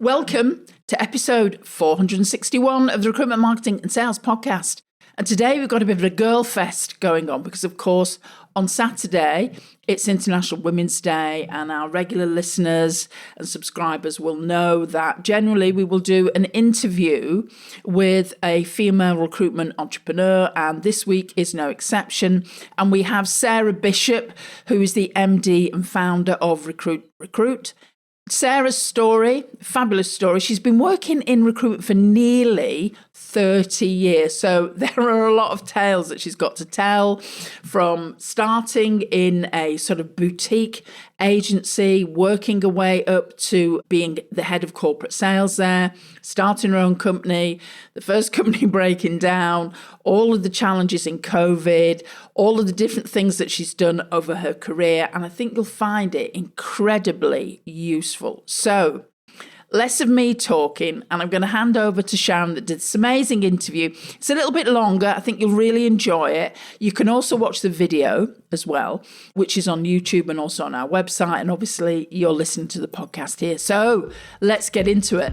Welcome to episode 461 of the Recruitment, Marketing and Sales podcast. And today we've got a bit of a girl fest going on because, of course, on Saturday, it's International Women's Day, and our regular listeners and subscribers will know that generally we will do an interview with a female recruitment entrepreneur, and this week is no exception. And we have Sarah Bishop, who is the MD and founder of Recruit. Sarah's story, fabulous story. She's been working in recruitment for nearly 30 years. So there are a lot of tales that she's got to tell, from starting in a sort of boutique agency, working her way up to being the head of corporate sales there, starting her own company, the first company breaking down, all of the challenges in COVID, all of the different things that she's done over her career. And I think you'll find it incredibly useful. So less of me talking, and I'm going to hand over to Sharon that did this amazing interview. It's a little bit longer. I think you'll really enjoy it. You can also watch the video as well, which is on YouTube and also on our website. And obviously, you're listening to the podcast here. So let's get into it.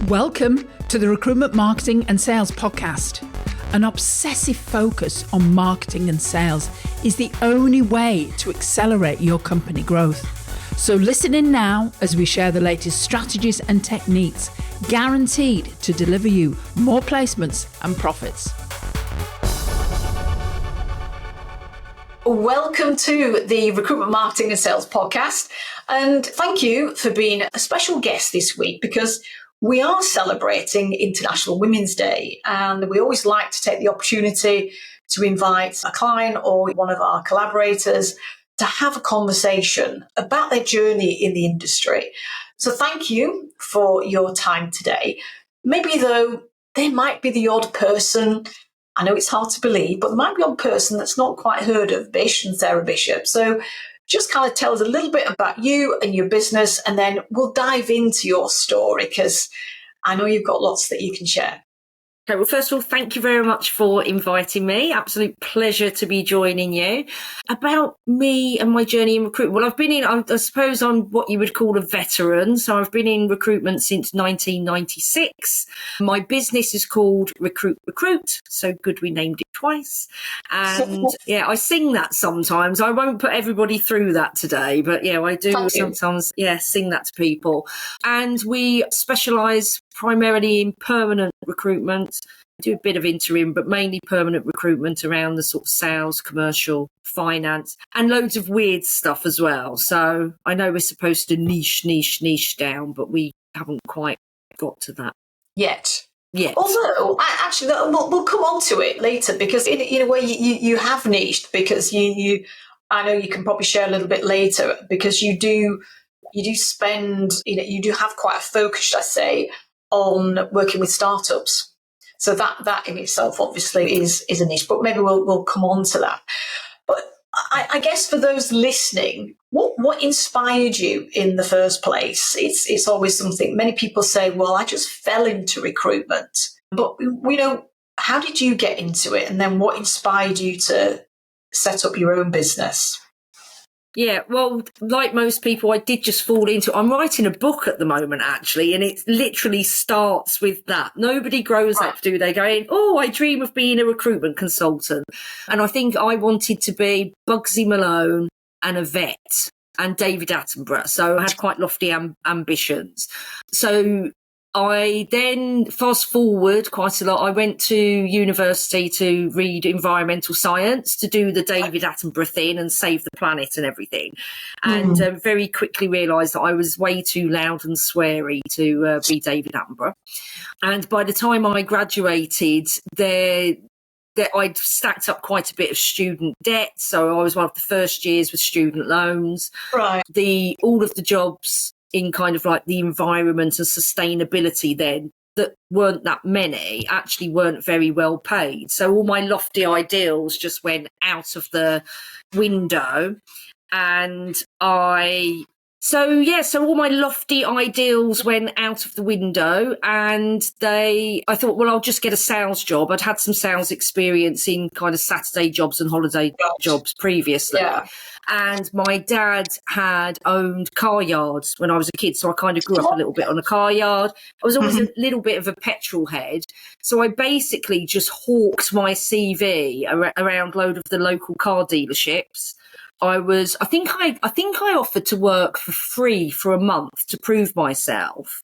Welcome to the Recruitment, Marketing and Sales podcast. An obsessive focus on marketing and sales is the only way to accelerate your company growth. So listen in now as we share the latest strategies and techniques guaranteed to deliver you more placements and profits. Welcome to the Recruitment, Marketing and Sales podcast. And thank you for being a special guest this week, because we are celebrating International Women's Day, and we always like to take the opportunity to invite a client or one of our collaborators to have a conversation about their journey in the industry. So thank you for your time today. Maybe though, there might be the odd person, I know it's hard to believe, but there might be an odd person that's not quite heard of Bish and Sarah Bishop. So just kind of tell us a little bit about you and your business, and then we'll dive into your story, because I know you've got lots that you can share. Okay, well, first of all, thank you very much for inviting me. Absolute pleasure to be joining you. About me and my journey in recruitment. Well, I've been in, I suppose I'm what you would call a veteran. So I've been in recruitment since 1996. My business is called Recruit. So good we named it twice. And yeah, I sing that sometimes. I won't put everybody through that today, but yeah, I do sometimes, sing that to people. And we specialise primarily in permanent recruitment. Do a bit of interim, but mainly permanent recruitment around the sort of sales, commercial, finance, and loads of weird stuff as well. So I know we're supposed to niche down, but we haven't quite got to that yet. Although, we'll come on to it later, because in a way you have niched, because you I know you can probably share a little bit later, because you do spend, you do have quite a focus, I say, on working with startups. So that in itself obviously is a niche, but maybe we'll come on to that. But I guess for those listening, what inspired you in the first place? It's always something many people say, well, I just fell into recruitment. But how did you get into it? And then what inspired you to set up your own business? Yeah, well, like most people, I did just fall into it. I'm writing a book at the moment, actually, and it literally starts with that. Nobody grows up, do they, going, oh, I dream of being a recruitment consultant. And I think I wanted to be Bugsy Malone and a vet and David Attenborough. So I had quite lofty ambitions. So I then, fast forward quite a lot, I went to university to read environmental science, to do the David Attenborough thing and save the planet and everything. And very quickly realised that I was way too loud and sweary to be David Attenborough. And by the time I graduated, I'd stacked up quite a bit of student debt. So I was one of the first years with student loans. Right. All of the jobs in kind of like the environment and sustainability then that weren't that many actually weren't very well paid. So all my lofty ideals just went out of the window, and I So all my lofty ideals went out of the window, and I thought, well, I'll just get a sales job. I'd had some sales experience in kind of Saturday jobs and holiday jobs previously. Yeah. And my dad had owned car yards when I was a kid. So I kind of grew up a little bit on a car yard. I was always a little bit of a petrol head. So I basically just hawked my CV around a load of the local car dealerships. I think I offered to work for free for a month to prove myself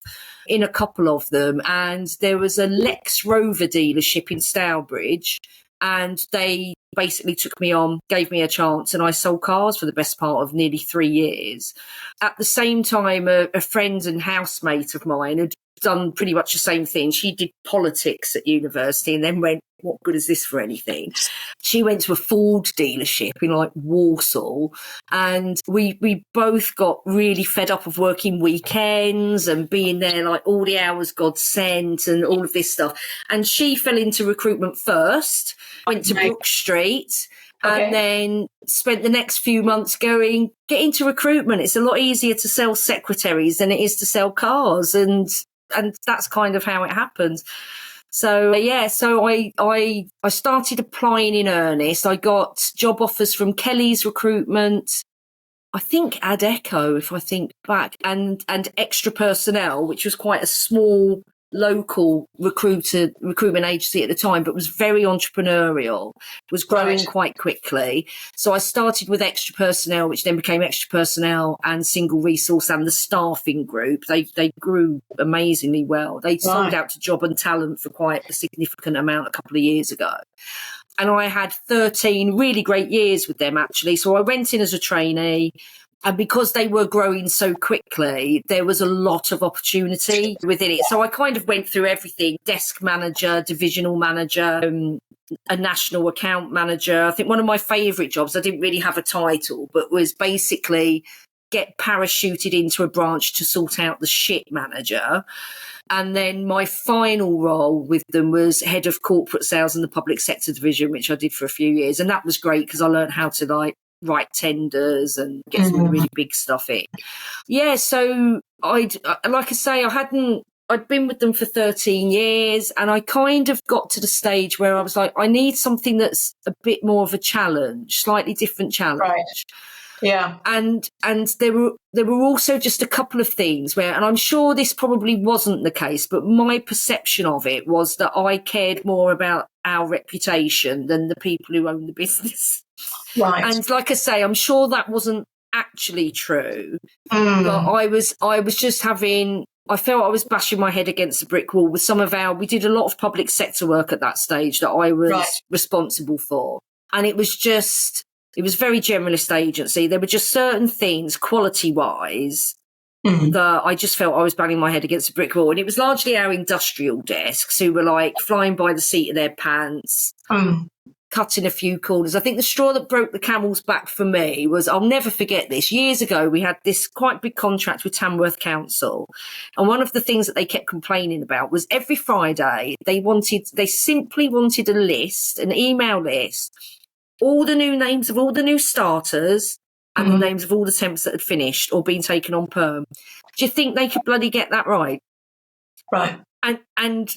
in a couple of them. And there was a Lex Rover dealership in Stourbridge, and they basically took me on, gave me a chance, and I sold cars for the best part of nearly 3 years. At the same time, a friend and housemate of mine had done pretty much the same thing. She did politics at university and then went, what good is this for anything? She went to a Ford dealership in like Walsall, and we both got really fed up of working weekends and being there like all the hours God sent and all of this stuff. And she fell into recruitment first, went to Brook Street, and then spent the next few months get into recruitment. It's a lot easier to sell secretaries than it is to sell cars. And that's kind of how it happens. So I started applying in earnest. I got job offers from Kelly's Recruitment, I think Adecco, if I think back, and Extra Personnel, which was quite a small local recruitment agency at the time, but was very entrepreneurial. It was growing quite quickly. So I started with Extra Personnel, which then became Extra Personnel and Single Resource and the Staffing Group. They grew amazingly well. They sold out to Job and Talent for quite a significant amount a couple of years ago. And I had 13 really great years with them, actually. So I went in as a trainee. And because they were growing so quickly, there was a lot of opportunity within it. So I kind of went through everything: desk manager, divisional manager, a national account manager. I think one of my favourite jobs, I didn't really have a title, but was basically get parachuted into a branch to sort out the shit manager. And then my final role with them was head of corporate sales in the public sector division, which I did for a few years. And that was great because I learned how to write tenders and get some really big stuff in. Yeah, so I'd been with them for 13 years, and I kind of got to the stage where I was like, I need something that's a bit more of a challenge, slightly different challenge. Right. Yeah. And there were also just a couple of things where, and I'm sure this probably wasn't the case, but my perception of it was that I cared more about our reputation than the people who own the business. Right. And like I say, I'm sure that wasn't actually true. But I was just I felt I was bashing my head against a brick wall with we did a lot of public sector work at that stage that I was responsible for. And it was very generalist agency. There were just certain things quality wise that I just felt I was banging my head against a brick wall. And it was largely our industrial desks who were like flying by the seat of their pants, cutting a few corners. I think the straw that broke the camel's back for me was, I'll never forget this. Years ago, we had this quite big contract with Tamworth Council. And one of the things that they kept complaining about was every Friday, they simply wanted a list, an email list, all the new names of all the new starters and the names of all the temps that had finished or been taken on perm. Do you think they could bloody get that right? Right. And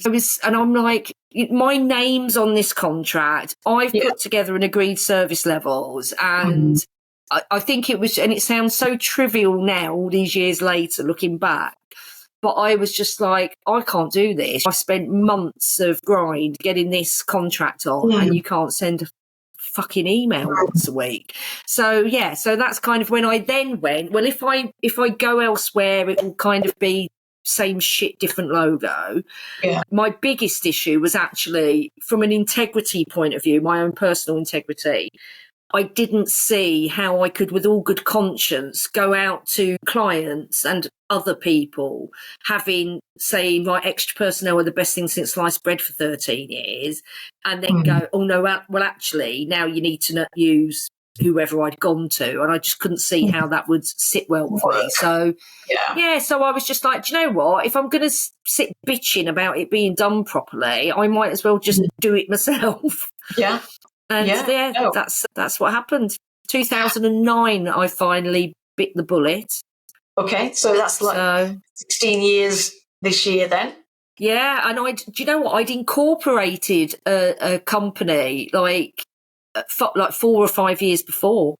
I'm like, my name's on this contract. I've put together an agreed service levels, and I think it was, and it sounds so trivial now, all these years later, looking back. But I was just like, I can't do this. I spent months of grind getting this contract on, and you can't send a fucking email once a week. So that's kind of when I then went, well, if I go elsewhere, it will kind of be same shit, different logo. Yeah. My biggest issue was actually from an integrity point of view, my own personal integrity. I didn't see how I could, with all good conscience, go out to clients and other people saying, right, Extra Personnel are the best thing since sliced bread for 13 years, and then go, oh no, well, actually, now you need to use whoever I'd gone to, and I just couldn't see how that would sit well with me. So, so I was just like, do you know what? If I'm going to sit bitching about it being done properly, I might as well just do it myself. Yeah. And that's what happened. 2009, I finally bit the bullet. Okay, so that's like 16 years this year then. Yeah, and do you know what? I'd incorporated a company like 4 or 5 years before.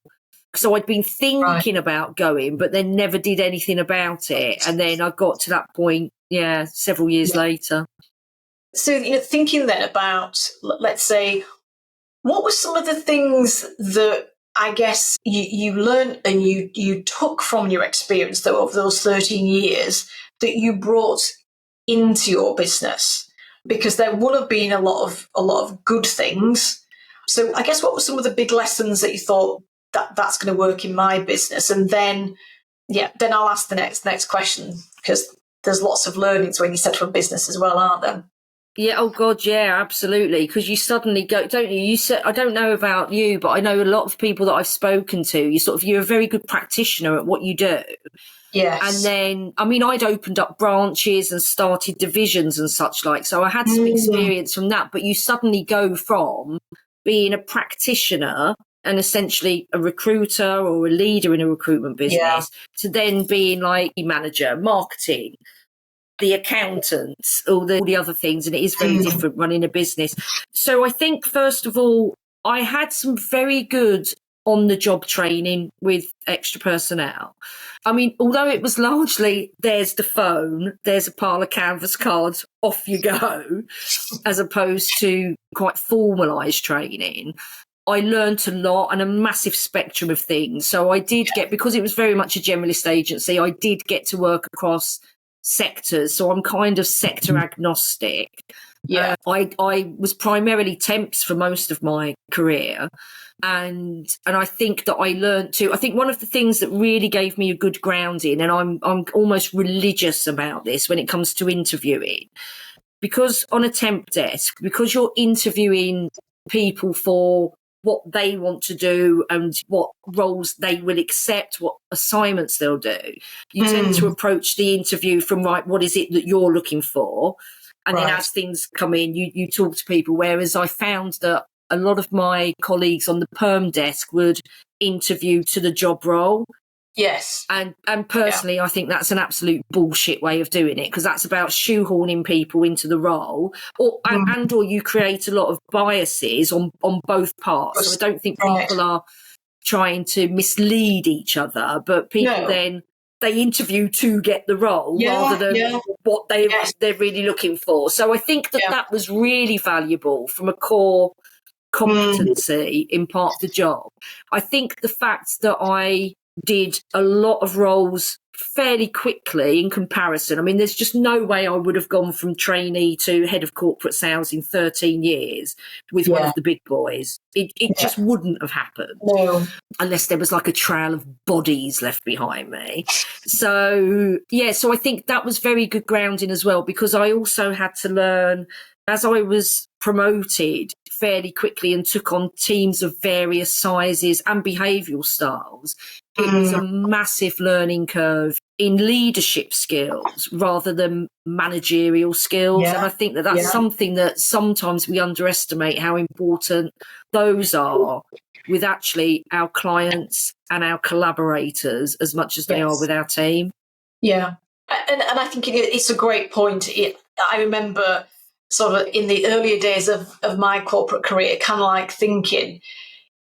So I'd been thinking about going, but then never did anything about it. And then I got to that point, several years later. So, thinking then about, let's say, what were some of the things that I guess you learned and you took from your experience, though, of those 13 years that you brought into your business? Because there would have been a lot of good things. So I guess what were some of the big lessons that you thought that's going to work in my business? And then I'll ask the next question, because there's lots of learnings when you set up a business as well, aren't there? Yeah, oh God, yeah, absolutely. Because you suddenly go, don't you? You said, I don't know about you, but I know a lot of people that I've spoken to. You're a very good practitioner at what you do. Yes. And then, I mean, I'd opened up branches and started divisions and such like. So I had some experience from that. But you suddenly go from being a practitioner and essentially a recruiter or a leader in a recruitment business to then being like a manager, marketing, the accountants, all the other things. And it is very different running a business. So I think, first of all, I had some very good on-the-job training with extra personnel. I mean, although it was largely, there's the phone, there's a pile of canvas cards, off you go, as opposed to quite formalised training, I learned a lot and a massive spectrum of things. So I did get, because it was very much a generalist agency, I did get to work across sectors. So I'm kind of sector agnostic. Yeah. I was primarily temps for most of my career. And I think that I learned I think one of the things that really gave me a good grounding, and I'm almost religious about this when it comes to interviewing, because on a temp desk, because you're interviewing people for what they want to do and what roles they will accept, what assignments they'll do, you tend to approach the interview from, right, what is it that you're looking for? And then as things come in, you talk to people. Whereas I found that a lot of my colleagues on the perm desk would interview to the job role. Yes. And personally, I think that's an absolute bullshit way of doing it, because that's about shoehorning people into the role, or you create a lot of biases on both parts. So I don't think people are trying to mislead each other, but people then they interview to get the role rather than what they're really looking for. So I think that was really valuable from a core competency in part of the job. I think the fact that I did a lot of roles fairly quickly in comparison. I mean, there's just no way I would have gone from trainee to head of corporate sales in 13 years with one of the big boys. It just wouldn't have happened unless there was like a trail of bodies left behind me. So I think that was very good grounding as well, because I also had to learn, as I was promoted fairly quickly and took on teams of various sizes and behavioural styles, it was a massive learning curve in leadership skills rather than managerial skills. And I think that that's something that sometimes we underestimate, how important those are with actually our clients and our collaborators as much as they are with our team. Yeah. And I think it's a great point. I remember sort of in the earlier days of my corporate career, kind of like thinking,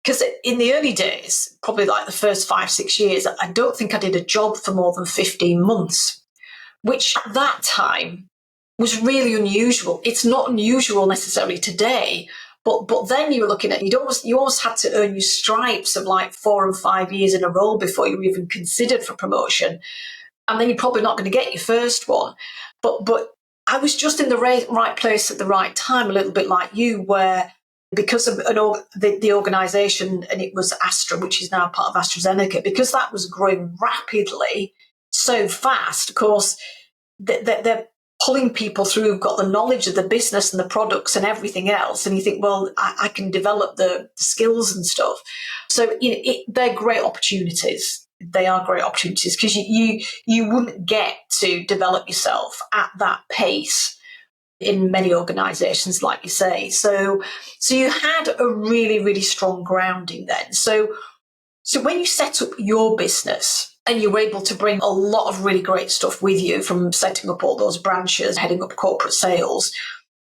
because in the early days, probably like the first 5-6 years, I don't think I did a job for more than 15 months, which at that time was really unusual. It's not unusual necessarily today, but then you were looking at, you almost had to earn your stripes of like 4 and 5 years in a role before you were even considered for promotion. And then you're probably not going to get your first one. But I was just in the right place at the right time, a little bit like you, where because of the organisation, and it was Astra, which is now part of AstraZeneca, because that was growing rapidly so fast, of course, they're pulling people through who've got the knowledge of the business and the products and everything else. And you think, well, I can develop the skills and stuff. So they're great opportunities. They are great opportunities, because you wouldn't get to develop yourself at that pace in many organisations, like you say. So you had a really, really strong grounding then. So So when you set up your business and you were able to bring a lot of really great stuff with you from setting up all those branches, heading up corporate sales,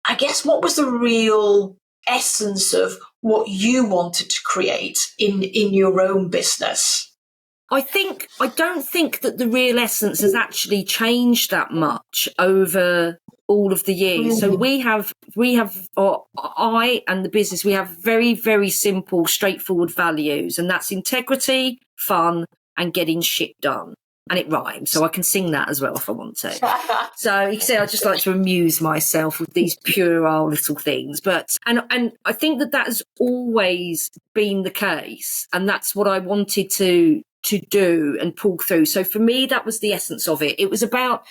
I guess what was the real essence of what you wanted to create in your own business? I don't think that the real essence has actually changed that much over all of the years. So I and the business, we have very, very simple, straightforward values, and that's integrity, fun, and getting shit done. And it rhymes, so I can sing that as well if I want to. So you can see I just like to amuse myself with these puerile little things. But and I think that has always been the case, and that's what I wanted to do and pull through. So for me, that was the essence of it. It was about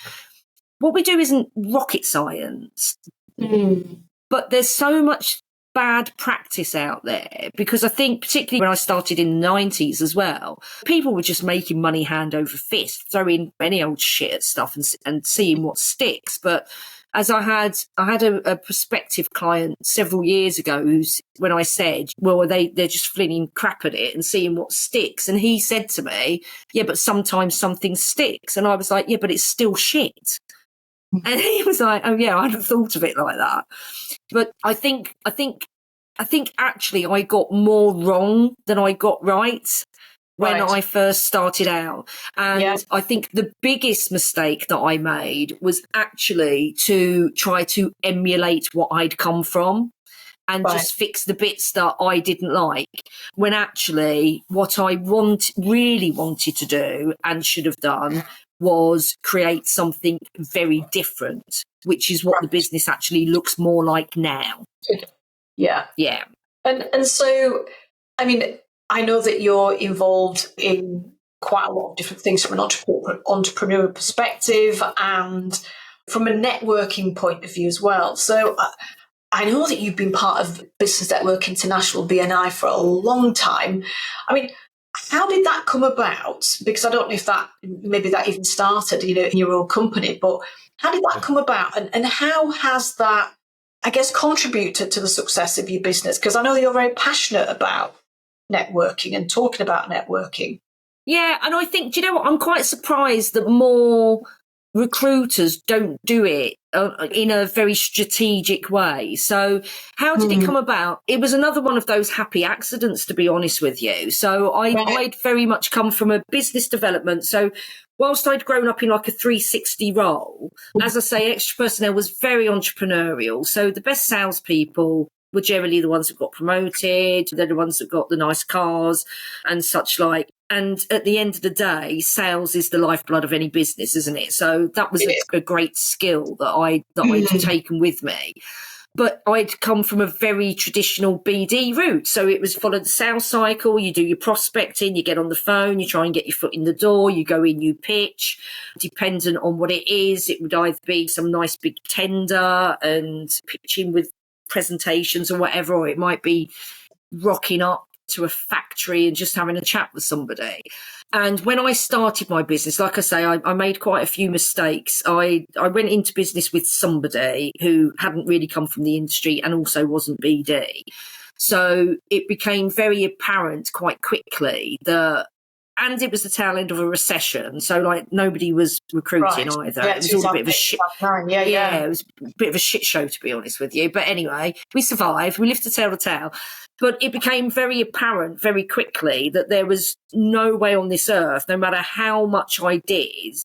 what we do isn't rocket science, but there's so much bad practice out there, because I think particularly when I started in the 90s as well, people were just making money hand over fist, throwing any old shit at stuff and seeing what sticks. But as I had a prospective client several years ago when I said, well, they're just flinging crap at it and seeing what sticks. And he said to me, yeah, but sometimes something sticks. And I was like, yeah, but it's still shit. And he was like, oh yeah, I hadn't thought of it like that. But I think actually I got more wrong than I got right when I first started out. And I think the biggest mistake that I made was actually to try to emulate what I'd come from and just fix the bits that I didn't like, when actually what I really wanted to do and should have done was create something very different, which is what the business actually looks more like now. Yeah. Yeah. And so, I mean, I know that you're involved in quite a lot of different things from an entrepreneurial perspective and from a networking point of view as well. So I know that you've been part of Business Network International, BNI, for a long time. I mean, how did that come about? Because I don't know if maybe that even started, in your own company, but how did that come about? And how has that, I guess, contributed to the success of your business? Because I know you're very passionate about networking and talking about networking. Yeah, and I think, do you know what? I'm quite surprised that more recruiters don't do it in a very strategic way. So how did it come about? It was another one of those happy accidents, to be honest with you. So I'd very much come from a business development. So whilst I'd grown up in like a 360 role, as I say, extra personnel was very entrepreneurial. So the best salespeople were generally the ones that got promoted. They're the ones that got the nice cars and such like. And at the end of the day, sales is the lifeblood of any business, isn't it? So that was a great skill that I'd taken with me. But I'd come from a very traditional BD route. So it was follow the sales cycle. You do your prospecting, you get on the phone, you try and get your foot in the door, you go in, you pitch. Dependent on what it is, it would either be some nice big tender and pitching with presentations or whatever, or it might be rocking up to a factory and just having a chat with somebody. And when I started my business, like I say, I made quite a few mistakes. I went into business with somebody who hadn't really come from the industry and also wasn't BD. So it became very apparent quite quickly that, and it was the tail end of a recession, so like nobody was recruiting either. Yeah, it was all a bit of a shit. Yeah, it was a bit of a shit show, to be honest with you. But anyway, we survived. We lived to tell the tale. But it became very apparent very quickly that there was no way on this earth, no matter how much I did,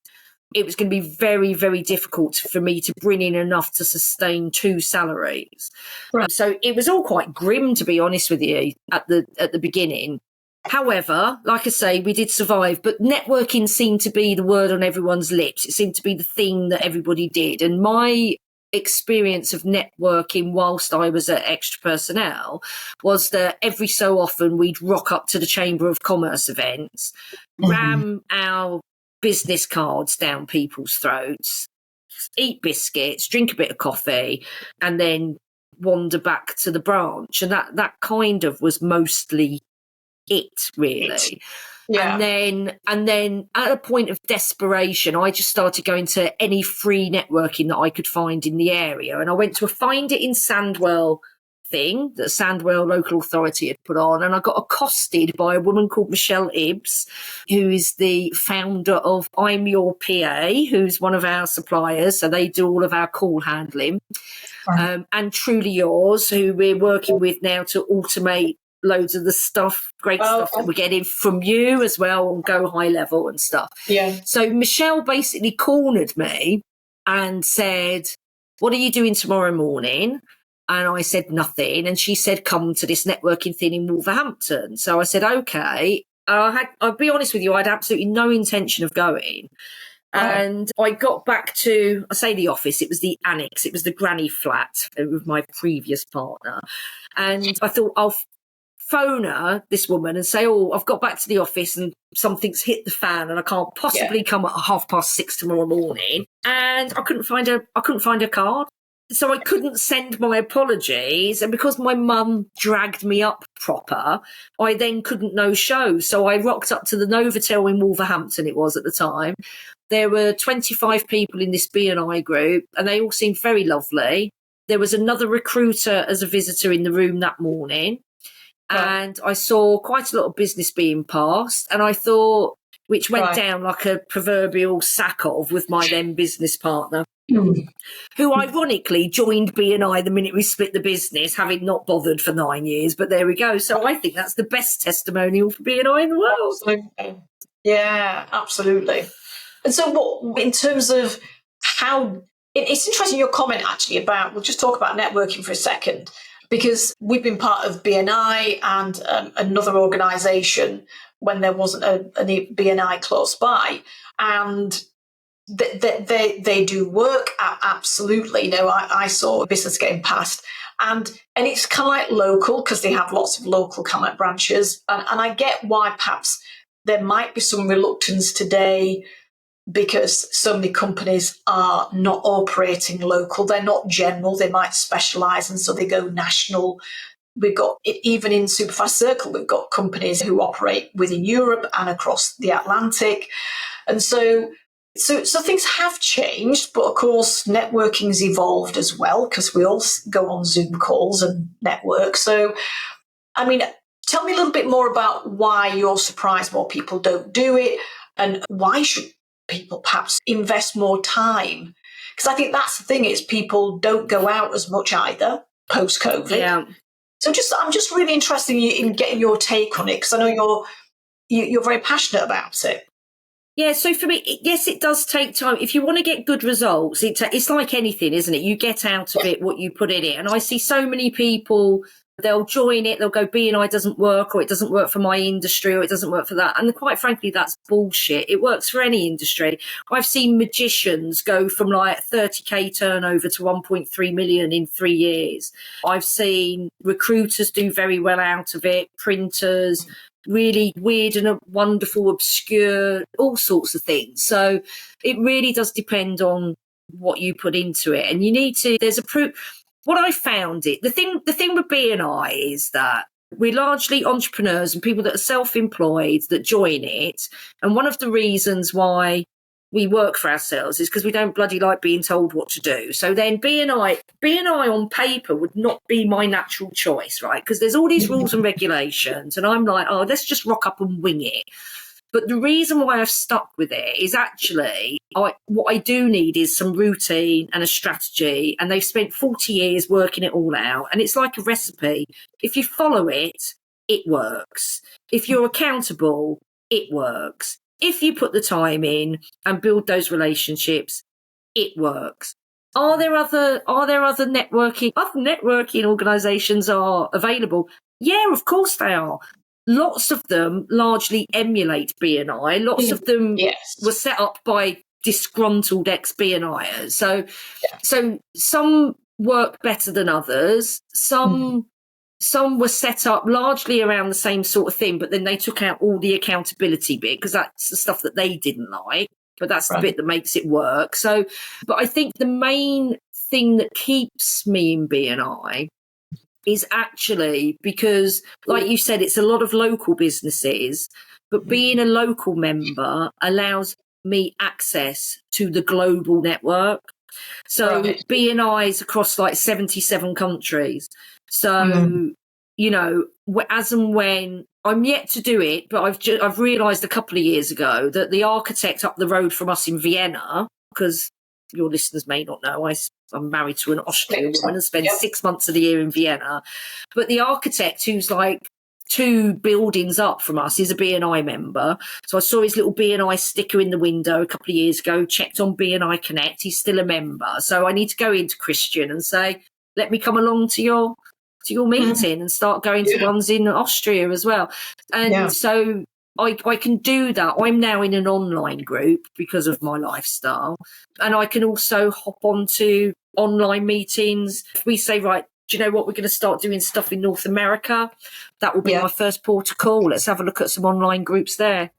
it was going to be very, very difficult for me to bring in enough to sustain 2 salaries. Right. So it was all quite grim, to be honest with you, at the beginning. However, like I say, we did survive, but networking seemed to be the word on everyone's lips. It seemed to be the thing that everybody did. And my experience of networking whilst I was at Extra Personnel was that every so often we'd rock up to the Chamber of Commerce events, ram our business cards down people's throats, eat biscuits, drink a bit of coffee, and then wander back to the branch. And that kind of was mostly it, really. Yeah. And then at a point of desperation, I just started going to any free networking that I could find in the area. And I went to a Find It in Sandwell thing that Sandwell Local Authority had put on, and I got accosted by a woman called Michelle Ibbs, who is the founder of I'm Your PA, who's one of our suppliers, so they do all of our call handling, and Truly Yours, who we're working with now to automate loads of the stuff, stuff that we're getting from you as well on Go High Level and stuff. Yeah. So Michelle basically cornered me and said, what are you doing tomorrow morning? And I said nothing. And she said, come to this networking thing in Wolverhampton. So I said, okay. I'll be honest with you, I had absolutely no intention of going. And I got back to, I say the office, it was the annex, it was the granny flat with my previous partner. And I thought, I'll phone her, this woman, and say, I've got back to the office and something's hit the fan and I can't possibly come at 6:30 tomorrow morning. And I couldn't find a card. So I couldn't send my apologies. And because my mum dragged me up proper, I then couldn't no-show. So I rocked up to the Novotel in Wolverhampton, it was at the time. There were 25 people in this B&I group and they all seemed very lovely. There was another recruiter as a visitor in the room that morning. And I saw quite a lot of business being passed. And I thought, which went down like a proverbial sack of with my then business partner, who ironically joined B&I the minute we split the business, having not bothered for 9 years. But there we go. So I think that's the best testimonial for B&I in the world. Absolutely. Yeah, absolutely. And so what, in terms of how, it's interesting your comment actually about, we'll just talk about networking for a second, because we've been part of BNI and another organisation when there wasn't a BNI close by, and they do work absolutely. You know, I saw a business getting passed, and it's kind of like local because they have lots of local kind of branches, and I get why perhaps there might be some reluctance today, because so many companies are not operating local. They're not general. They might specialise, and so they go national. We've got, even in Superfast Circle, we've got companies who operate within Europe and across the Atlantic. And so things have changed, but of course, networking's evolved as well, because we all go on Zoom calls and network. So, I mean, tell me a little bit more about why you're surprised more people don't do it, and why should people perhaps invest more time? Because I think that's the thing, is people don't go out as much either post-COVID. Yeah. So I'm just really interested in getting your take on it, because I know you're very passionate about it. Yeah, so for me, yes, it does take time. If you want to get good results, it's like anything, isn't it? You get out of it what you put in it. And I see so many people, they'll join it, they'll go, B&I doesn't work, or it doesn't work for my industry, or it doesn't work for that. And quite frankly, that's bullshit. It works for any industry. I've seen magicians go from like 30k turnover to 1.3 million in 3 years. I've seen recruiters do very well out of it, printers, really weird and wonderful, obscure, all sorts of things. So it really does depend on what you put into it. And you need to, there's a proof. What I found the thing with B&I is that we're largely entrepreneurs and people that are self-employed that join it. And one of the reasons why we work for ourselves is because we don't bloody like being told what to do. So then B&I on paper would not be my natural choice, right? Because there's all these rules and regulations, and I'm like, let's just rock up and wing it. But the reason why I've stuck with it is actually what I do need is some routine and a strategy. And they've spent 40 years working it all out. And it's like a recipe. If you follow it, it works. If you're accountable, it works. If you put the time in and build those relationships, it works. Are there other networking? Other networking organisations are available. Yeah, of course they are. Lots of them largely emulate B&I. Lots of them were set up by disgruntled ex-B&Iers. So some work better than others. Some were set up largely around the same sort of thing, but then they took out all the accountability bit because that's the stuff that they didn't like. But that's the bit that makes it work. So, but I think the main thing that keeps me in B&I is actually because, like you said, it's a lot of local businesses, but being a local member allows me access to the global network. So B&I is across like 77 countries. So, you know, as and when I'm yet to do it, but I've realised a couple of years ago that the architect up the road from us in Vienna, because your listeners may not know, I'm married to an Austrian woman and spend 6 months of the year in Vienna. But the architect, who's like 2 buildings up from us, is a BNI member. So I saw his little BNI sticker in the window a couple of years ago, checked on BNI Connect. He's still a member. So I need to go into Christian and say, let me come along to your meeting and start going to ones in Austria as well. And so I can do that. I'm now in an online group because of my lifestyle. And I can also hop onto online meetings. If we say, right, do you know what, we're going to start doing stuff in North America, that will be my first port of call. Let's have a look at some online groups there.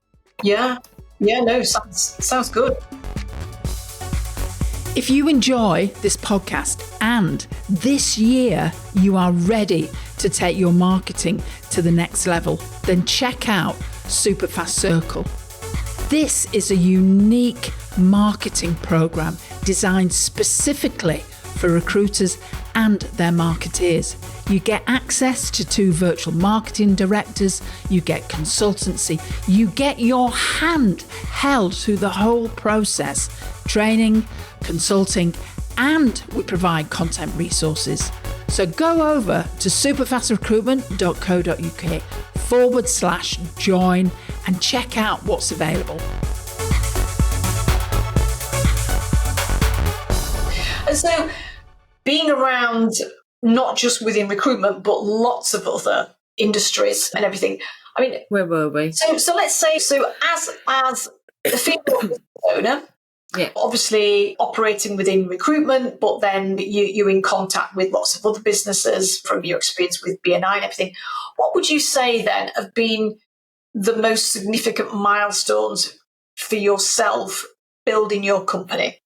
Sounds good. If you enjoy this podcast and this year you are ready to take your marketing to the next level, then check out Superfast Circle. This is a unique marketing program designed specifically for recruiters and their marketeers. You get access to 2 virtual marketing directors, you get consultancy, you get your hand held through the whole process, training, consulting, and we provide content resources. So go over to superfastrecruitment.co.uk/join and check out what's available. And so being around not just within recruitment, but lots of other industries and everything. I mean, where were we? So let's say, as a female business owner, obviously operating within recruitment, but then you're in contact with lots of other businesses from your experience with BNI and everything. What would you say then have been the most significant milestones for yourself building your company?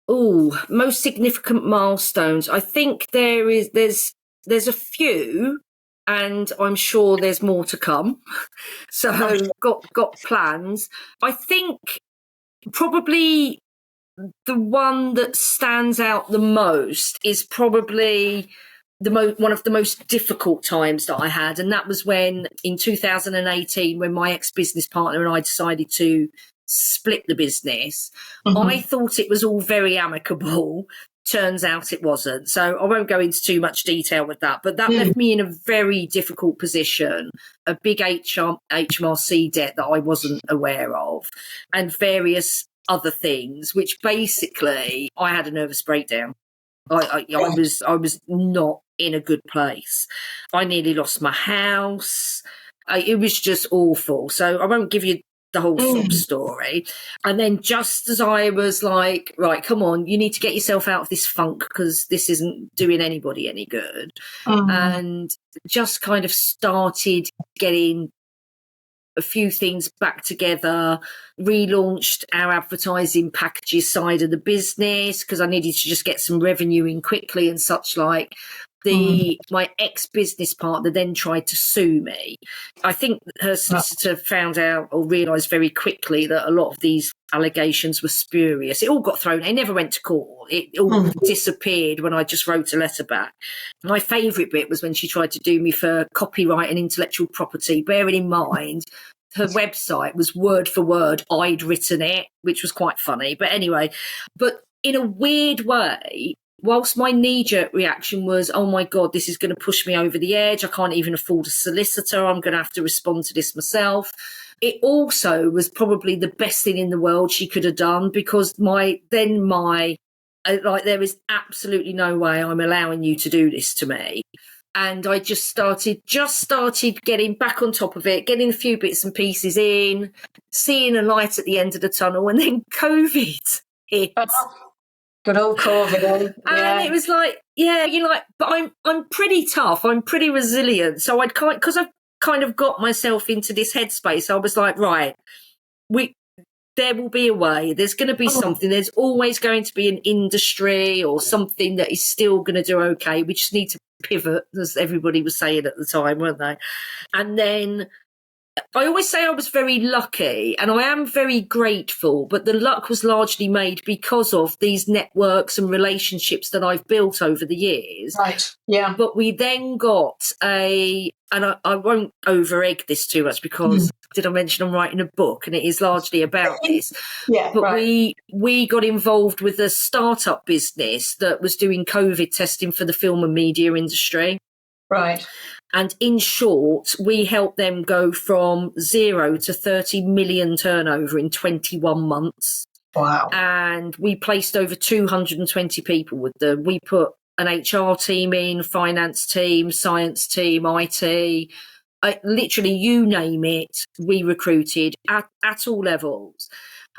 Oh, most significant milestones. I think there's a few, and I'm sure there's more to come. So got plans. I think probably the one that stands out the most is probably one of the most difficult times that I had, and that was when in 2018, when my ex-business partner and I decided to split the business. I thought it was all very amicable. Turns out it wasn't. So I won't go into too much detail with that, but that left me in a very difficult position, a big HMRC debt that I wasn't aware of, and various other things, which basically I had a nervous breakdown. I was not in a good place. I nearly lost my house. It was just awful. So I won't give you the whole sob story. And then just as I was like, right, come on, you need to get yourself out of this funk because this isn't doing anybody any good. And just kind of started getting a few things back together, relaunched our advertising packages side of the business because I needed to just get some revenue in quickly and such like. My ex-business partner then tried to sue me. I think her solicitor found out or realised very quickly that a lot of these allegations were spurious. It all got thrown. It never went to court. It all disappeared when I just wrote a letter back. My favourite bit was when she tried to do me for copyright and intellectual property, bearing in mind her website was word for word, I'd written it, which was quite funny. But anyway, but in a weird way, whilst my knee-jerk reaction was, oh, my God, this is going to push me over the edge. I can't even afford a solicitor. I'm going to have to respond to this myself. It also was probably the best thing in the world she could have done because there is absolutely no way I'm allowing you to do this to me. And I just started getting back on top of it, getting a few bits and pieces in, seeing a light at the end of the tunnel, and then COVID hit. Good old COVID. And it was like, but I'm pretty tough. I'm pretty resilient. So because I've kind of got myself into this headspace, I was like, right, there will be a way. There's going to be something. There's always going to be an industry or something that is still going to do okay. We just need to pivot, as everybody was saying at the time, weren't they? And then I always say I was very lucky, and I am very grateful, but the luck was largely made because of these networks and relationships that I've built over the years. Right. Yeah. But we then got and I won't over egg this too much because did I mention I'm writing a book and it is largely about this. Yeah. But right. we got involved with a startup business that was doing COVID testing for the film and media industry. Right. And in short, we helped them go from 0 to 30 million turnover in 21 months. Wow. And we placed over 220 people with them. We put an HR team in, finance team, science team, IT, literally you name it, we recruited at all levels.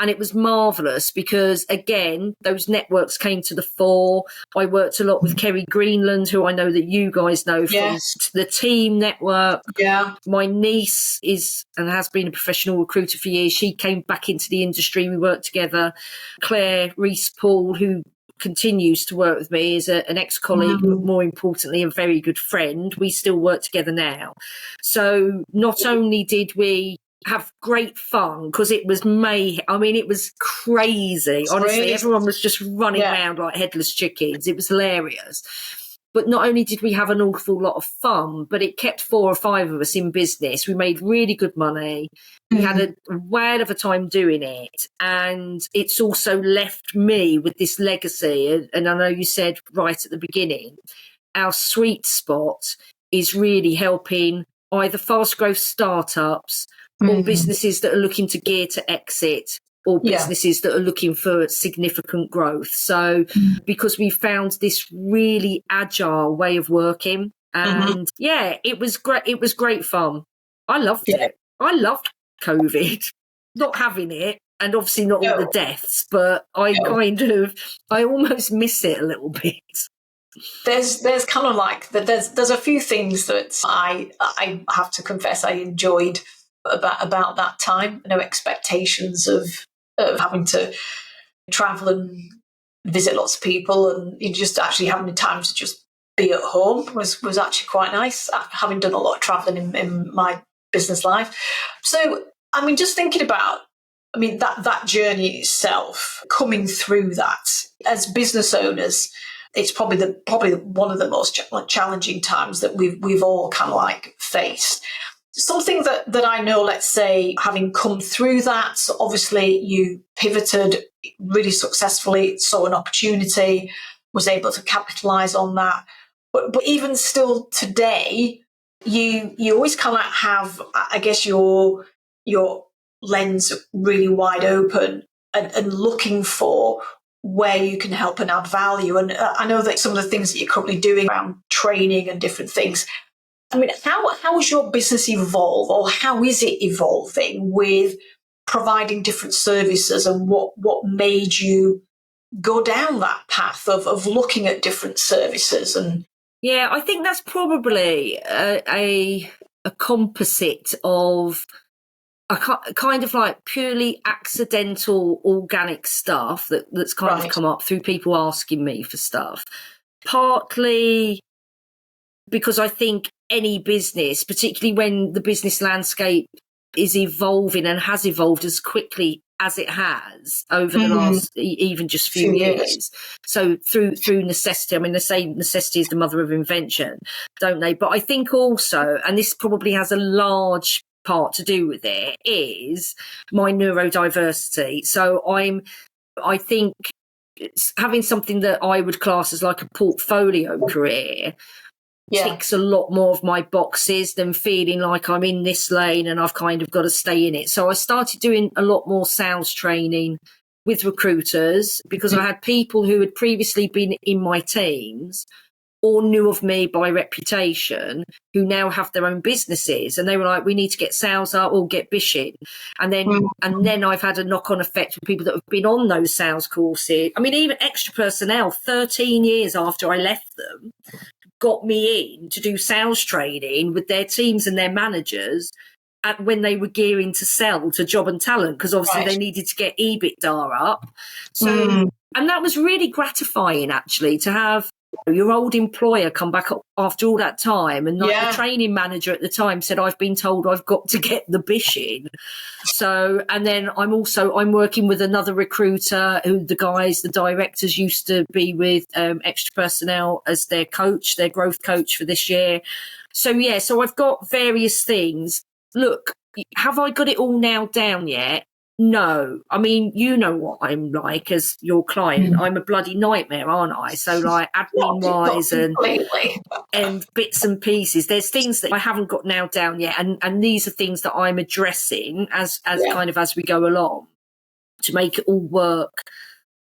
And it was marvellous because, again, those networks came to the fore. I worked a lot with Kerry Greenland, who I know that you guys know from the team network. Yeah. My niece is and has been a professional recruiter for years. She came back into the industry. We worked together. Claire Reese-Paul, who continues to work with me, is an ex-colleague, but more importantly, a very good friend. We still work together now. So not only did we have great fun because it was mayhem. I mean, it was crazy. Honestly, everyone was just running around like headless chickens. It was hilarious. But not only did we have an awful lot of fun, but it kept 4 or 5 of us in business. We made really good money. We had a whale of a time doing it. And it's also left me with this legacy. And I know you said right at the beginning, our sweet spot is really helping either fast growth startups or businesses that are looking to gear to exit, or businesses that are looking for significant growth. So because we found this really agile way of working, and it was great. It was great fun. I loved it. I loved COVID, not having it, and obviously not all the deaths, but I almost miss it a little bit. There's kind of like there's a few things that I have to confess I enjoyed about that time. No expectations of having to travel and visit lots of people, and just actually having the time to just be at home was actually quite nice, having done a lot of traveling in my business life. So, I mean, just thinking about, I mean, that journey itself, coming through that as business owners, it's probably one of the most challenging times that we've all kind of like faced. Something that I know, let's say, having come through that, obviously you pivoted really successfully, saw an opportunity, was able to capitalize on that. But even still today, you always kind of have, I guess, your lens really wide open and looking for where you can help and add value. And I know that some of the things that you're currently doing around training and different things, I mean, how has your business evolved, or how is it evolving with providing different services, and what made you go down that path of looking at different services? And I think that's probably a composite of a kind of like purely accidental organic stuff that's kind of come up through people asking me for stuff. Partly because I think any business, particularly when the business landscape is evolving and has evolved as quickly as it has over the last even just few years. So through necessity, I mean, they say necessity is the mother of invention, don't they? But I think also, and this probably has a large part to do with it, is my neurodiversity. So I think having something that I would class as like a portfolio career ticks a lot more of my boxes than feeling like I'm in this lane and I've kind of got to stay in it. So I started doing a lot more sales training with recruiters because I had people who had previously been in my teams or knew of me by reputation who now have their own businesses. And they were like, we need to get sales up or get Bish in. And then I've had a knock-on effect with people that have been on those sales courses. I mean, even Extra Personnel, 13 years after I left them, got me in to do sales training with their teams and their managers when they were gearing to sell to Job and Talent, because obviously they needed to get EBITDA up. So, and that was really gratifying actually to have your old employer come back up after all that time, and like Yeah. the training manager at the time said, I've been told I've got to get the Bish in. So, and then I'm working with another recruiter who the directors used to be with Extra Personnel as their coach, their growth coach for this year. So yeah, so I've got various things. Look, have I got it all nailed down yet? No. I mean, you know what I'm like as your client. I'm a bloody nightmare, aren't I? So like admin-wise and bits and pieces. There's things that I haven't got nailed down yet. And these are things that I'm addressing as kind of as we go along to make it all work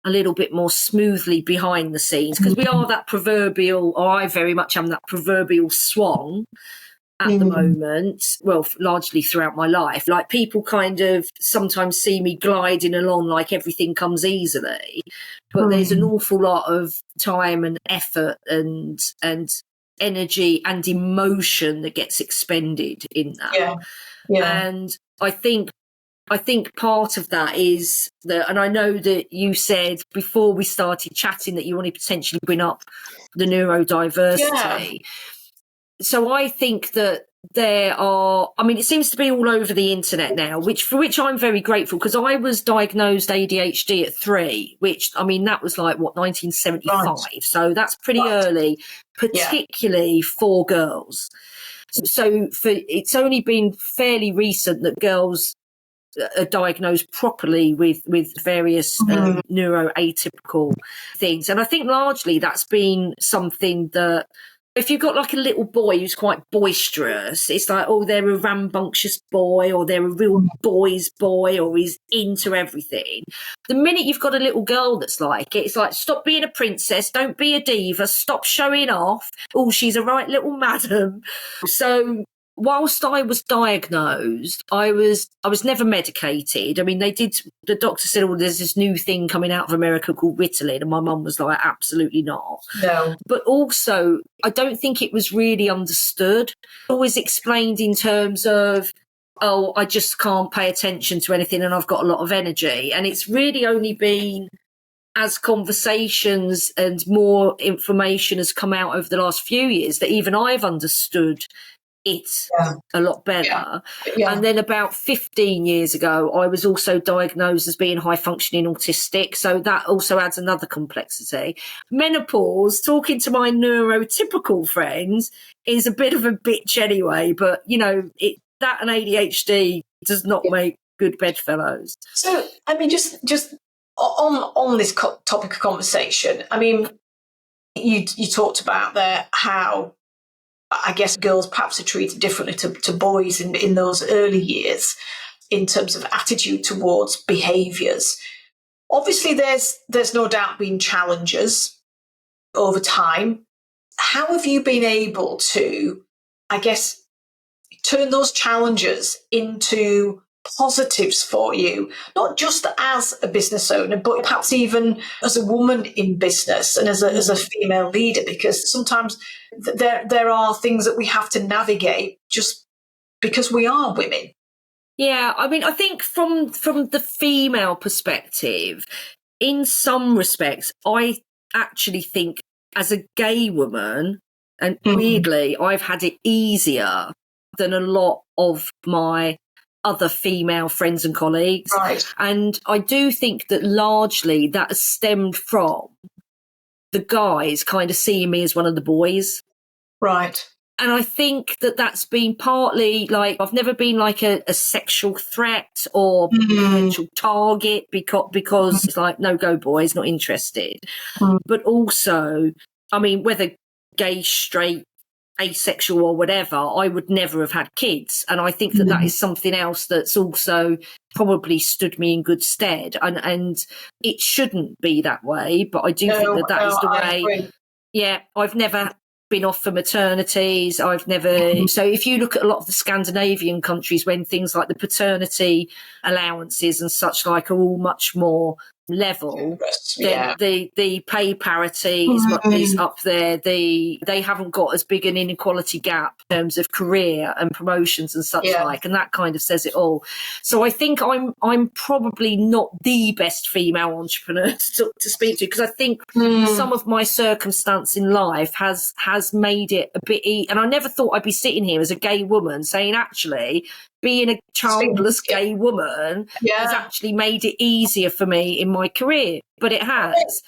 a little bit more smoothly behind the scenes. Because we are that proverbial, or I very much am that proverbial swan at the moment, well, largely throughout my life. Like people kind of sometimes see me gliding along like everything comes easily, but there's an awful lot of time and effort and energy and emotion that gets expended in that. And I think part of that is that, and I know that you said before we started chatting that you want to potentially bring up the neurodiversity. So I think that there are, I mean, it seems to be all over the internet now, for which I'm very grateful, because I was diagnosed ADHD at 3, which, I mean, that was like, 1975. Right. So that's pretty early, particularly for girls. So it's only been fairly recent that girls are diagnosed properly with various neuroatypical things. And I think largely that's been something that, if you've got like a little boy who's quite boisterous, it's like, oh, they're a rambunctious boy, or they're a real boy's boy, or he's into everything. The minute you've got a little girl that's like it, it's like, stop being a princess, don't be a diva, stop showing off. Oh, she's a right little madam. So whilst I was diagnosed, I was never medicated. I mean, the doctor said, oh, there's this new thing coming out of America called Ritalin. And my mum was like, absolutely not. No. But also, I don't think it was really understood. Always explained in terms of, oh, I just can't pay attention to anything and I've got a lot of energy. And it's really only been as conversations and more information has come out over the last few years that even I've understood it a lot better. And then about 15 years ago, I was also diagnosed as being high functioning autistic. So that also adds another complexity. Menopause, talking to my neurotypical friends, is a bit of a bitch anyway, but you know, that and ADHD does not make good bedfellows. So, I mean, just on this topic of conversation, I mean, you talked about there how I guess girls perhaps are treated differently to boys in those early years in terms of attitude towards behaviours. Obviously, there's no doubt been challenges over time. How have you been able to, I guess, turn those challenges into positives for you, not just as a business owner, but perhaps even as a woman in business and as a female leader? Because sometimes there are things that we have to navigate just because we are women. Yeah, I mean, I think from the female perspective, in some respects, I actually think as a gay woman, and weirdly, I've had it easier than a lot of my other female friends and colleagues. Right. And I do think that largely that has stemmed from the guys kind of seeing me as one of the boys. Right. And I think that that's been partly like, I've never been like a sexual threat or potential target because it's like, no, go boys, not interested. But also, I mean, whether gay, straight, asexual or whatever, I would never have had kids. And I think that is something else that's also probably stood me in good stead. And it shouldn't be that way, but I do think that is the way. Yeah, I've never been off for maternities. I've never. So if you look at a lot of the Scandinavian countries, when things like the paternity allowances and such like are all much more level, then the pay parity is up there. They haven't got as big an inequality gap in terms of career and promotions and such like, and that kind of says it all. So I think I'm probably not the best female entrepreneur to speak to, because I think some of my circumstance in life has made it a bit and I never thought I'd be sitting here as a gay woman saying, actually, being a childless gay woman has actually made it easier for me in my career, but it has.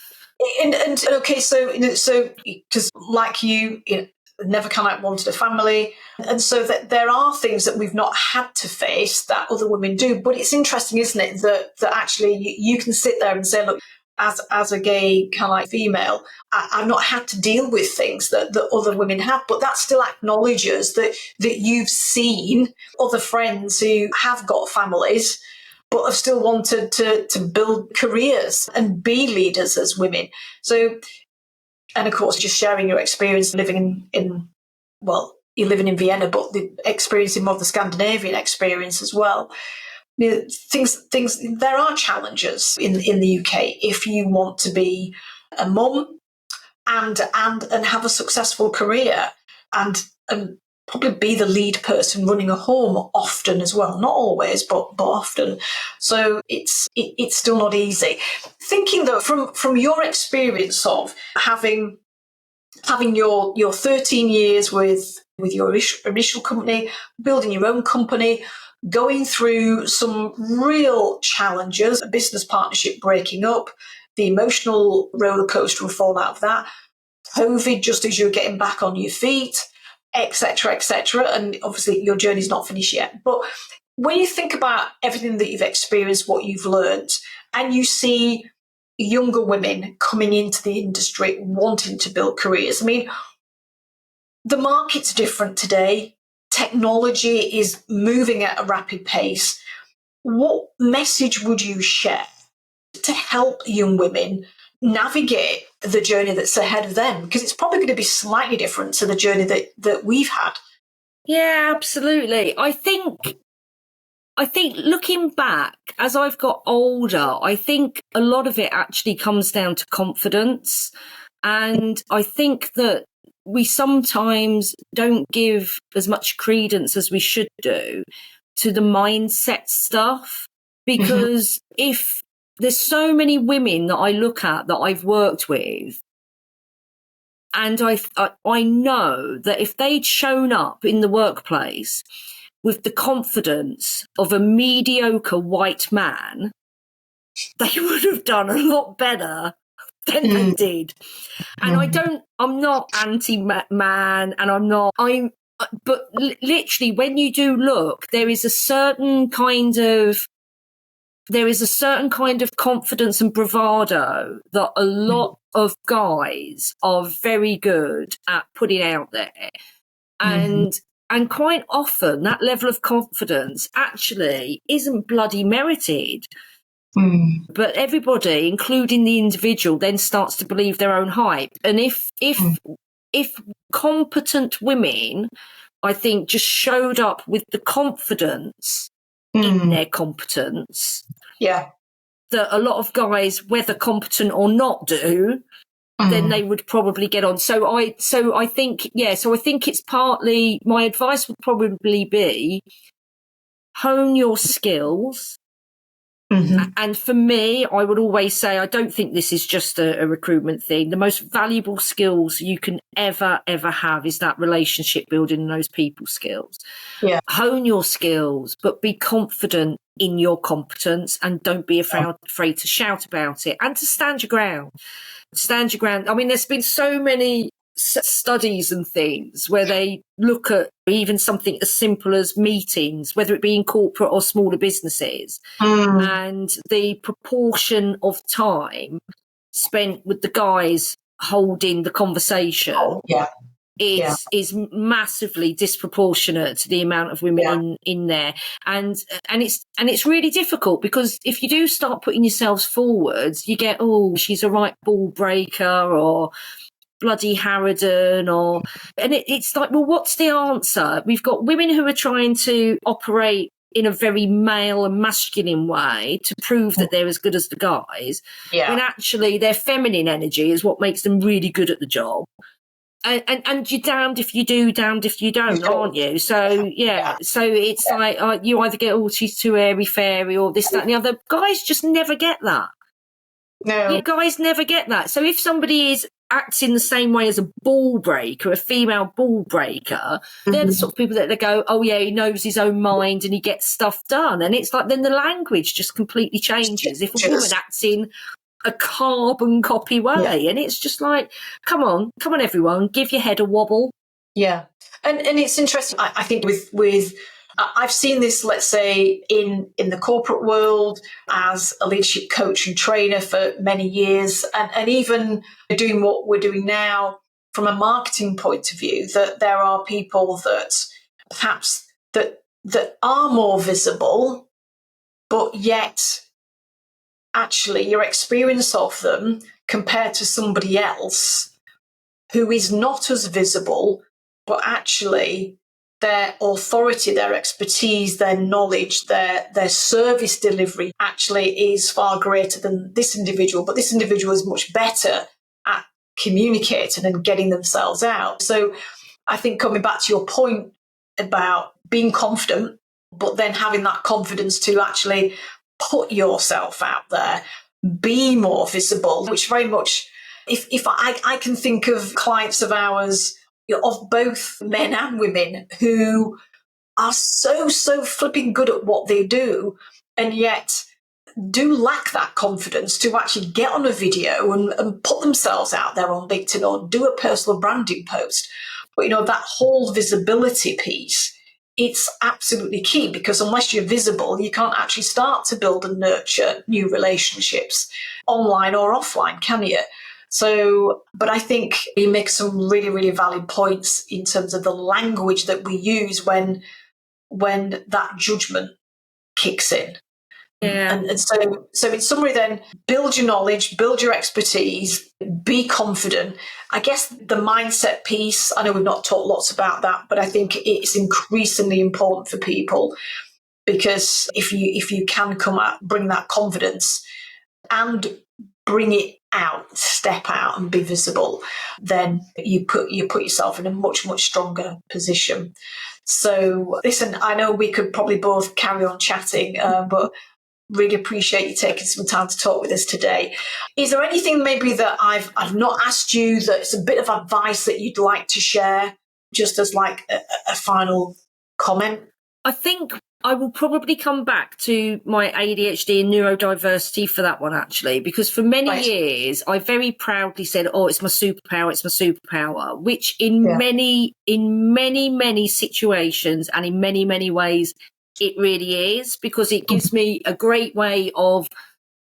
And okay, so because like you never kind of wanted a family, and so that there are things that we've not had to face that other women do. But it's interesting, isn't it, that actually you can sit there and say, look, as a gay kind of like female, I've not had to deal with things that other women have, but that still acknowledges that you've seen other friends who have got families but have still wanted to build careers and be leaders as women. So, and of course, just sharing your experience living in you're living in Vienna, but the experiencing more of the Scandinavian experience as well. Things. There are challenges in the UK if you want to be a mum and have a successful career and probably be the lead person running a home often as well. Not always, but often. So it's still not easy. Thinking though, from your experience of having your 13 years with your initial company, building your own company, going through some real challenges, a business partnership breaking up, the emotional roller coaster will fall out of that, COVID just as you're getting back on your feet, etc., and obviously your journey's not finished yet. But when you think about everything that you've experienced, what you've learned, and you see younger women coming into the industry wanting to build careers, I mean, the market's different today. Technology is moving at a rapid pace. What message would you share to help young women navigate the journey that's ahead of them? Because it's probably going to be slightly different to the journey that we've had. Yeah, absolutely. I think looking back, as I've got older, I think a lot of it actually comes down to confidence. And I think that we sometimes don't give as much credence as we should do to the mindset stuff, because if there's so many women that I look at that I've worked with, and I know that if they'd shown up in the workplace with the confidence of a mediocre white man, they would have done a lot better than they did. And I'm not anti-man, and but literally when you do look, there is a certain kind of confidence and bravado that a lot of guys are very good at putting out there. And quite often that level of confidence actually isn't bloody merited. But everybody, including the individual, then starts to believe their own hype. And if competent women, I think, just showed up with the confidence in their competence, that a lot of guys, whether competent or not, do, then they would probably get on. So I think it's partly, my advice would probably be hone your skills. And for me, I would always say, I don't think this is just a recruitment thing. The most valuable skills you can ever have is that relationship building and those people skills. Yeah. Hone your skills, but be confident in your competence and don't be afraid to shout about it and to stand your ground. I mean, there's been so many studies and things where they look at even something as simple as meetings, whether it be in corporate or smaller businesses, and the proportion of time spent with the guys holding the conversation is massively disproportionate to the amount of women in there. And it's really difficult, because if you do start putting yourselves forwards, you get, oh, she's a right ball breaker, or bloody Harridan, and it's like, well, what's the answer? We've got women who are trying to operate in a very male and masculine way to prove that they're as good as the guys, when actually their feminine energy is what makes them really good at the job. And you're damned if you do, damned if you don't, aren't you? So, so it's like you either get, oh, she's too airy-fairy or this, that, and the other. Guys just never get that. No. Yeah, guys never get that. So if somebody acts in the same way as a ball breaker, a female ball breaker, they're the sort of people that they go, oh yeah, he knows his own mind and he gets stuff done. And it's like then the language just completely changes. If a woman acts in a carbon copy way, and it's just like, come on everyone, give your head a wobble. Yeah. And it's interesting. I think with I've seen this, let's say, in the corporate world as a leadership coach and trainer for many years, and even doing what we're doing now from a marketing point of view, that there are people that perhaps that are more visible, but yet actually your experience of them compared to somebody else who is not as visible, but actually their authority, their expertise, their knowledge, their service delivery actually is far greater than this individual. But this individual is much better at communicating and getting themselves out. So I think coming back to your point about being confident, but then having that confidence to actually put yourself out there, be more visible, which very much, if I can think of clients of ours, of both men and women, who are so flipping good at what they do, and yet do lack that confidence to actually get on a video and put themselves out there on LinkedIn or do a personal branding post. But, that whole visibility piece, it's absolutely key, because unless you're visible, you can't actually start to build and nurture new relationships online or offline, can you? So, but I think you make some really, really valid points in terms of the language that we use when that judgment kicks in. Yeah. And so in summary then, build your knowledge, build your expertise, be confident. I guess the mindset piece, I know we've not talked lots about that, but I think it's increasingly important for people, because if you can bring that confidence and bring it out, step out and be visible, then you put yourself in a much, much stronger position. So listen, I know we could probably both carry on chatting, but really appreciate you taking some time to talk with us today. Is there anything maybe that I've not asked you that's a bit of advice that you'd like to share, just as like a final comment? I think I will probably come back to my ADHD and neurodiversity for that one, actually, because for many years I very proudly said, oh, it's my superpower, which in many situations and in many ways it really is, because it gives me a great way of,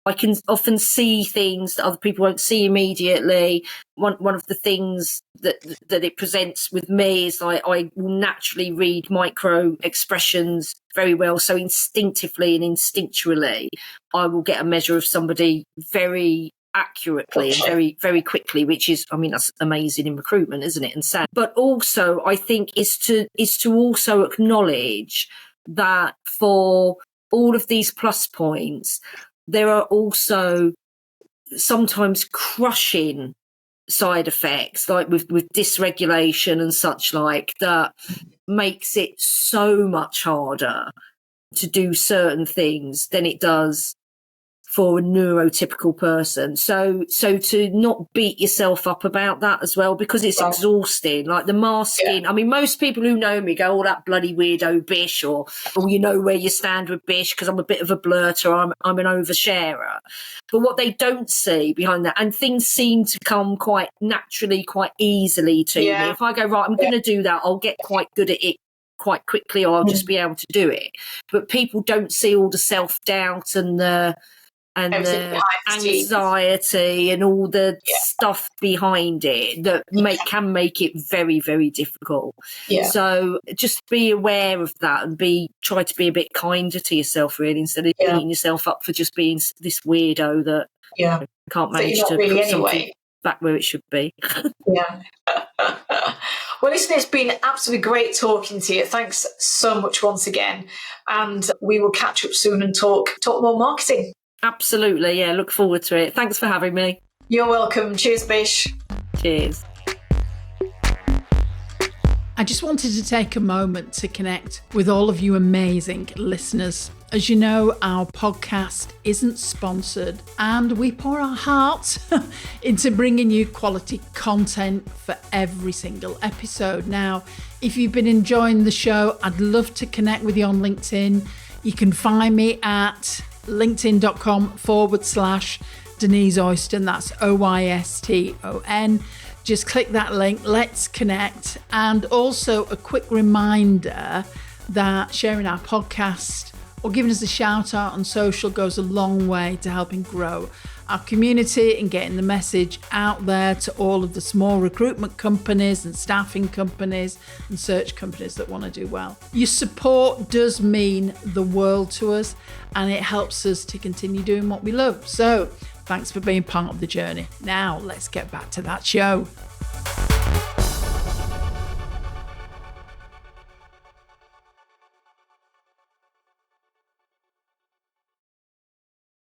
I can often see things that other people won't see immediately. One of the things that it presents with me is I will naturally read micro expressions very well. So instinctively and instinctually, I will get a measure of somebody very accurately and very, very quickly, which is, that's amazing in recruitment, isn't it? And sad. But also, I think is to also acknowledge that for all of these plus points, there are also sometimes crushing side effects, like with dysregulation and such like, that makes it so much harder to do certain things than it does for a neurotypical person. So to not beat yourself up about that as well, because it's exhausting. Like the masking. Yeah. Most people who know me go, oh, that bloody weirdo Bish, or you know where you stand with Bish, because I'm a bit of a blurter, I'm an oversharer. But what they don't see behind that, and things seem to come quite naturally, quite easily to me. If I go, right, I'm going to do that, I'll get quite good at it quite quickly, or I'll just be able to do it. But people don't see all the self-doubt and the anxiety and all the stuff behind it that can make it very, very difficult. Yeah. So just be aware of that and try to be a bit kinder to yourself, really, instead of beating yourself up for just being this weirdo that can't manage to put something back where it should be. Yeah. Well, listen, it's been absolutely great talking to you. Thanks so much once again. And we will catch up soon and talk more marketing. Absolutely. Yeah, look forward to it. Thanks for having me. You're welcome. Cheers, Bish. Cheers. I just wanted to take a moment to connect with all of you amazing listeners. As you know, our podcast isn't sponsored and we pour our hearts into bringing you quality content for every single episode. Now, if you've been enjoying the show, I'd love to connect with you on LinkedIn. You can find me at linkedin.com/Denise Oyston. That's Oyston. Just click that link, let's connect. And also a quick reminder that sharing our podcast or giving us a shout out on social goes a long way to helping grow our community and getting the message out there to all of the small recruitment companies and staffing companies and search companies that want to do well. Your support does mean the world to us and it helps us to continue doing what we love. So thanks for being part of the journey. Now let's get back to that show.